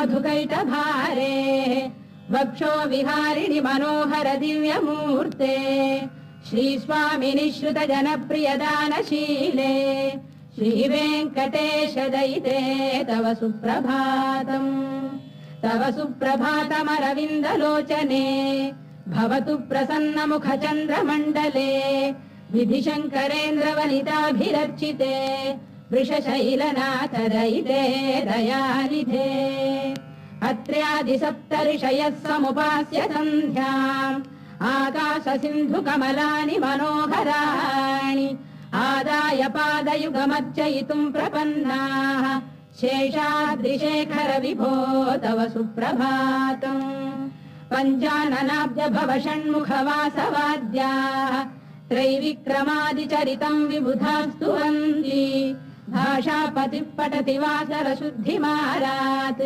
मधुकैटभारे वक्षो विहारिणि मनोहर दिव्यमूर्ते श्रीस्वामिनि श्रुत जनप्रियदानशीले श्रीवेङ्कटेश दयिते तव सुप्रभातम् तव सुप्रभातमरविन्दलोचने भवतु प्रसन्नमुख चन्द्रमण्डले विधिशङ्करेन्द्रवनिताभिरर्चिते वृषशैलनाथ दयिते दयानिधे अत्र्यादिसप्तऋषयः समुपास्य सन्ध्याम् आकाश सिन्धु कमलानि मनोहराणि आदाय पादयुगमर्चयितुम् प्रपन्नाः शेषाद्रिशेखर विभो तव सुप्रभातम् पञ्चाननाब्ज भव षण्मुखवासवाद्याः त्रैविक्रमादिचरितम् विबुधास्तु वन्ति भाषापतिः पठति वासरशुद्धिमारात्